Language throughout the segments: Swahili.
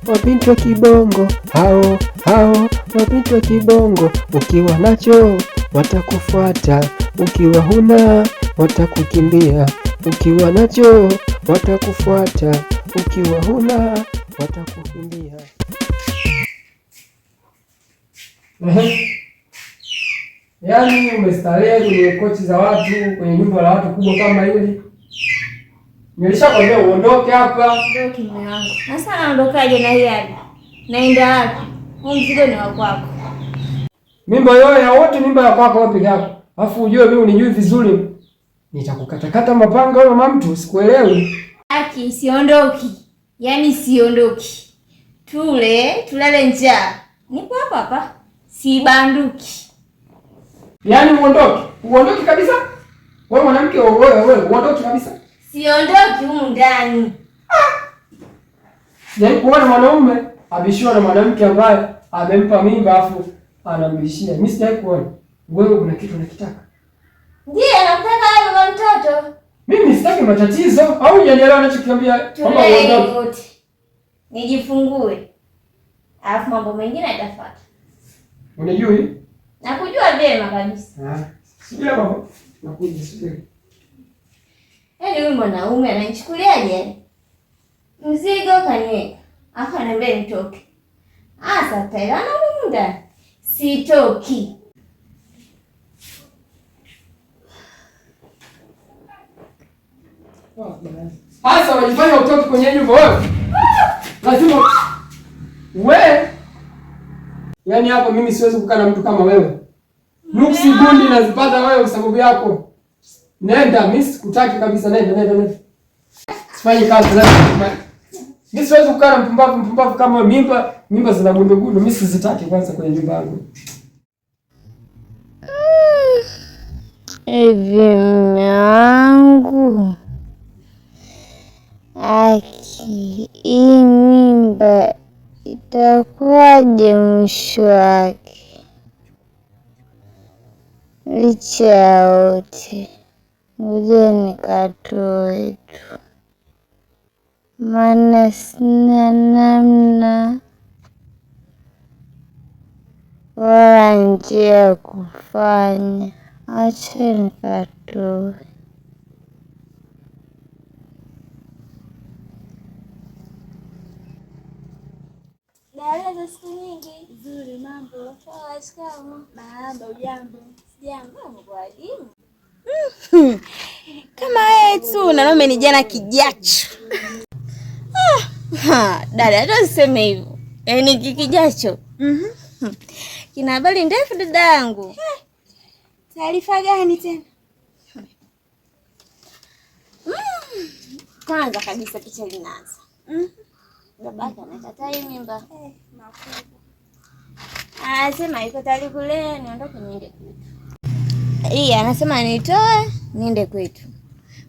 mabinti wa kibongo hao mabinti wa kibongo. Ukiwa nacho watakufuata, ukiwa huna watakukimbia. Ukiwa nacho watakufuata, ukiwa huna watakukimbia. Yaani umestarehe kwenye kochi za watu, kwenye nyumba la watu kubwa kama hili. Nilishakwambia uondoke hapa. Ndio mume wangu. Sasa naondokaje na hii hali? Naenda wapi? Huu mzigo ni wa kwako. Mimba yote ya wote, mimba ya kwako wewe peke yako. Alafu ujue mimi unijui vizuri. Nitakukatakata mapanga wewe mama mtu, sikuelewi. Aki siondoki. Yaani siondoki. Tulale njaa. Nipo hapa hapa. Sibanduki. Yaani uondoke kabisa? Wewe mwanamke wewe uondoke kabisa? Siondoki humu ndani. Yaani kuona mwanaume abishiwa na mwanamke ambaye amempa mimba afu anambishia. Mimi sitaki kuona. Wewe kuna kitu unakitaka? Ndiye anataka yeye mama mtoto. Mimi sitaki matatizo au hujanielewa ninachokiambia kwamba uondoke. Nijifungue. Alafu mambo mengine yatafuata. Unijui? Nakujua vyema kabisa. Sijui baba. Nakuja sijui. Yaani huyu mwanaume ananichukuliaje? Mzigo kaniweka. Afa anambia nitoke. Sasa tailana humu ndani. Sitoki. Sasa unajifanya utoki kwenye nyumba wewe. Lazima wewe. Yaani hapo mimi siwezi kukaa na mtu kama wewe. Nuksi gundi nazipata wewe kwa sababu yako. Nenda, mimi sikutaki kabisa, nenda. Sifanye kazi lazima. Mimi siwezi kukaa na mpumbavu kama mimba zina gundu. Mimi sizitaki kwanza kwenye nyumba yangu. Hivi mume wangu. Aki, hii mimba itakuwaje mwisho wake? Licha ya wote, ngoja nikatoe tu, maana sina namna wala njia ya kufanya. Acha nikatoe. Dada, siku nyingi. Nzuri, mambo. Poa, shikamoo. Marahaba, ujambo? Sijambo, mwalimu. Kama wewe tu na nome ni jana kijacho. Dada, hata useme hivyo. Yaani kikijacho. Kina habari ndefu dada yangu. Taarifa gani tena? Kwanza kabisa picha linaanza. Babaka amekataa hii mimba. Makubwa. Anasema yuko tayari kulea niondoke niende kwetu. Anasema nitoe niende kwetu.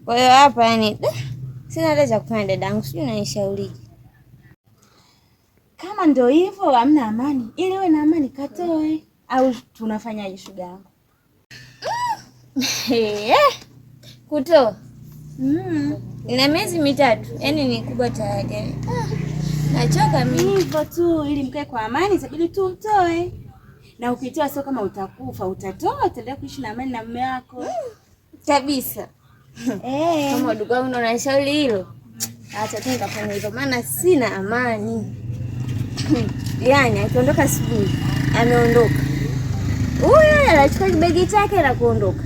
Kwa hiyo hapa yani sina hata cha kufanya dadangu, sijui unanishaurije. Kama ndio hivyo hamna amani. Ili wewe na amani katoe au tunafanyaje shuga yangu? Kutoa. Ina miezi 3. Yaani ni kubwa tayari. Nachoka mimi. Hivyo tu ili mkae kwa amani itabidi tu utoe. Na ukitoa sio kama utakufa, utatoa utaendelea kuishi na amani na mume wako. Kabisa. Kama ndugu wangu ndo anashauri hilo. Acha tu nikafanya hivyo maana sina amani. Yaani akiondoka asubuhi, ameondoka. Huyo anachukua kibegi chake na kuondoka.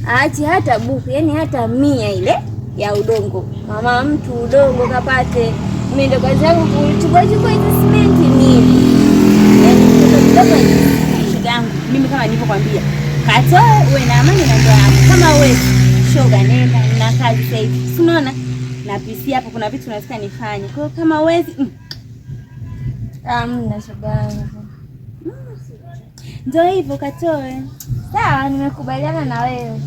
Aachi hata buku, yani hata 100 ile ya udongo. Mama mtu udongo kapate. Mimi ndo kazi yangu kuchukua hizo simenti nini. Yaani mtoto yangu mimi kama nilivyokuambia, katoe uwe na amani na ndoa yako. Kama wewe shoga nenda na kazi sasa hivi. Unaona? Na PC hapo kuna vitu nataka nifanye. Kwa hiyo kama wewe hamna shoga yangu. Ndio hivyo katoe. Sawa, nimekubaliana na wewe.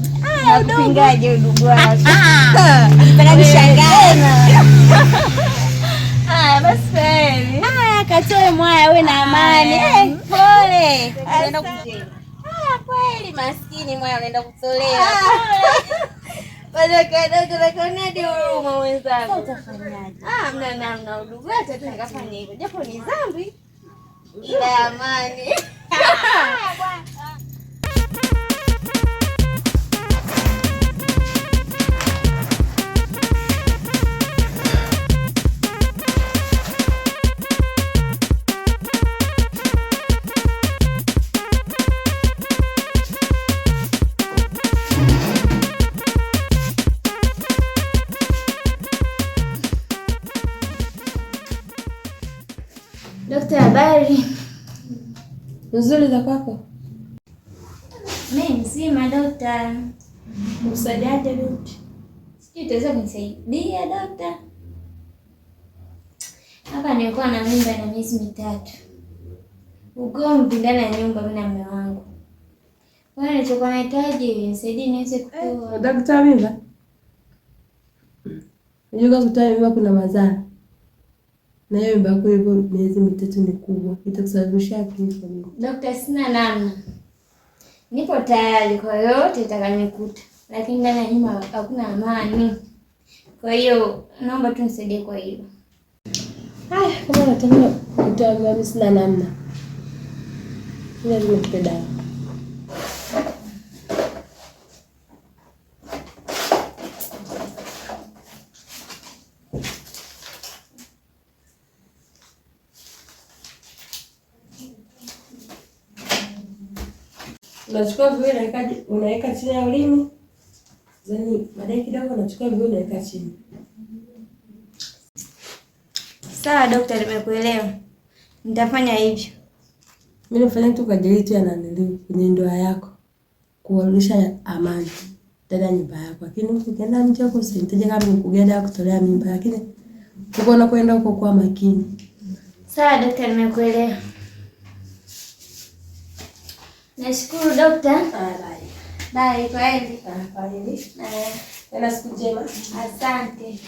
Nakupingaje udugu wako? Nataka nishangae. Basi kweli. Katoe mwaya uwe na amani. Pole. Unaenda kujenga. Kweli maskini mwaya unaenda kutolewa. Bado kidogo lakini hadi huruma mwenzangu. Sasa utafanyaje? Mna udugu hata tukafanya hivyo. Japo ni dhambi. Ila amani. Dokta, habari? Nzuri za kwako? Mimi mzima dokta. Msaidiaje dokta? Sijui utaweza kunisaidia dokta? Hapa nilikuwa na mimba na miezi 3. Ugomvi ndani ya nyumba mimi na mume wangu. Wewe nilichokuwa nahitaji nisaidie niweze kutoa. Daktari mimba? Unajua kutoa mimba kuna madhara. Na hiyo mimba yako hivyo miezi 3 ni kubwa. Itakusababishia kifo. Dokta, sina namna. Nipo tayari kwa yote itakayonikuta. Lakini ndani ya nyumba hakuna amani. Kwa hiyo naomba tu nisaidie kwa hilo. Haya, kama unataka kutoa mimba mimi sina namna. Lazima nikupe dawa. Unachukua vile unaweka chini ya ulimi. Zani baadaye kidogo unachukua vile unaweka chini. Sawa dokta, nimekuelewa. Nitafanya hivyo. Mimi nafanya tu kwa ajili tu ya naniliu kwenye ndoa yako. Kuwarudisha amani ndani ya nyumba yako. Lakini ukienda nje huko usitende kama ukugenda kutolea mimba, lakini uko unakwenda huko kwa makini. Sawa dokta, nimekuelewa. Nashukuru dokta. Bye. Bye, kwaheri. Kwaheri. Na siku njema. Asante.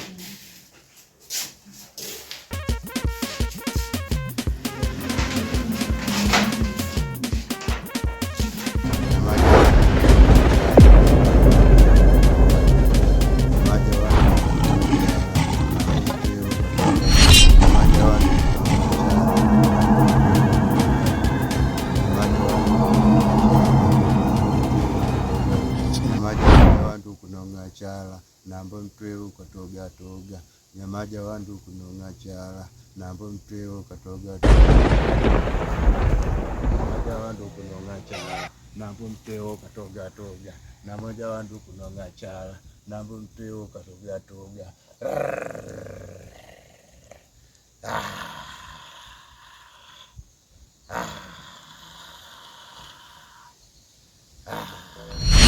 Nambo mtweo katoga toga nyamaja wandu kunonga chala nambo mtweo katoga toga nyamaja wandu kunonga chala nambo mtweo katoga toga nyamaja wandu kunonga chala nambo mtweo katoga toga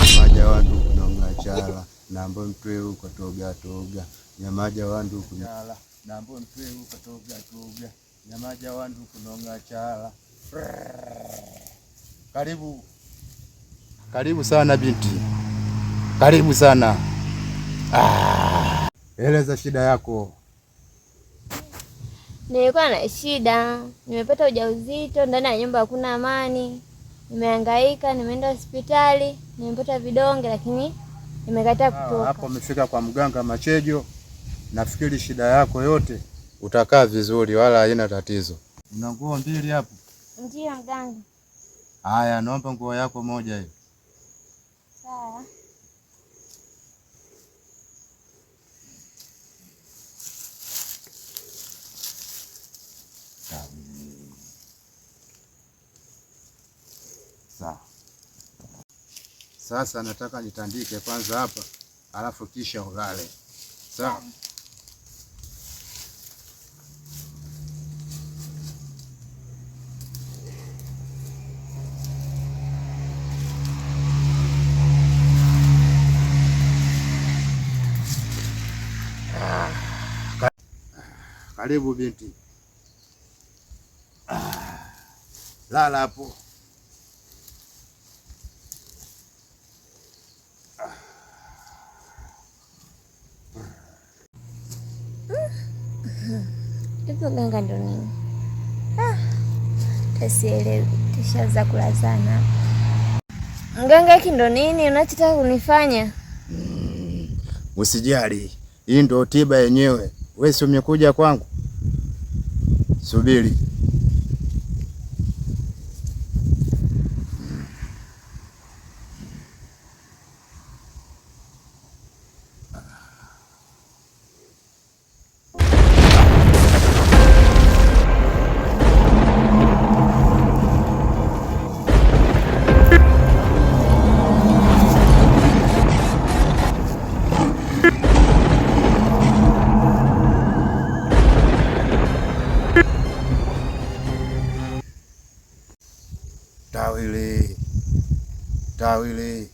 nyamaja wandu kunonga chala nambo mtweu katoga toga nyamaja wandu kunyala nambo mtweu katoga toga nyamaja wandu kunonga chala. Karibu sana binti, karibu sana. Eleza shida yako. Nilikuwa na shida, nimepata ujauzito, ndani ya nyumba hakuna amani. Nimehangaika, nimeenda hospitali, nimepata vidonge lakini nimekataa kutoka. Hapo umefika kwa mganga Machejo. Nafikiri shida yako yote utakaa vizuri, wala haina tatizo. Una nguo 2 hapo? Ndio mganga. Haya, naomba nguo yako moja hiyo. Sawa. Sawa. Sasa nataka nitandike kwanza hapa, alafu kisha ulale. Sawa? Karibu binti. Lala hapo. Ipo ganga ndo nini? Tasielewi, tishaanza kulazana. Mganga hiki ndo nini unachotaka kunifanya? Usijali, hii ndio tiba yenyewe. Wewe si umekuja kwangu? Subiri. Tawile,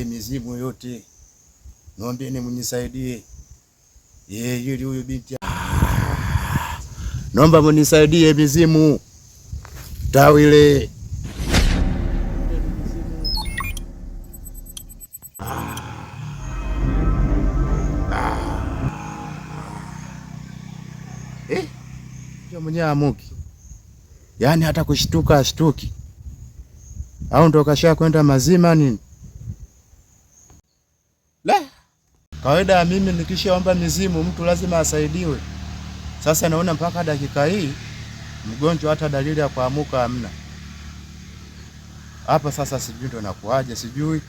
mizimu yote naombeni mnisaidie. Yule huyu binti, naomba mnisaidie mizimu. Tawile, mwenye amuki, yaani hata kushtuka ashtuki. Au ndo kasha kwenda mazima nini? La, kawaida ya mimi nikishaomba mizimu mtu lazima asaidiwe. Sasa naona mpaka dakika hii mgonjwa hata dalili ya kuamuka hamna. Hapa sasa sijui ndo nakuaje, sijui.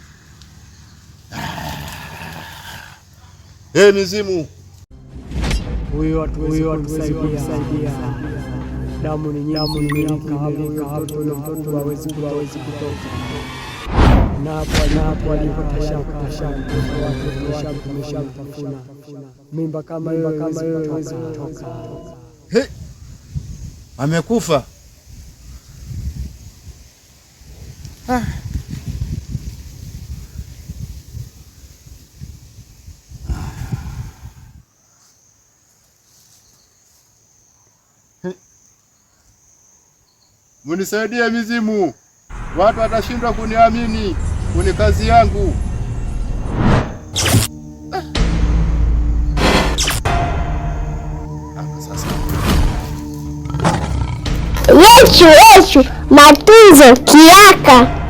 Mizimu. Huyo tusaidia. Damu ni nyingi hapo na mtoto hawezi kutoka. Na hapo alipotashaka watu tumeshamtafuna. Mimba kama hiyo hawezi kutoka. Amekufa. Munisaidie mizimu. Watu watashindwa kuniamini kwenye kazi yangu. Yesu matunzo kiaka.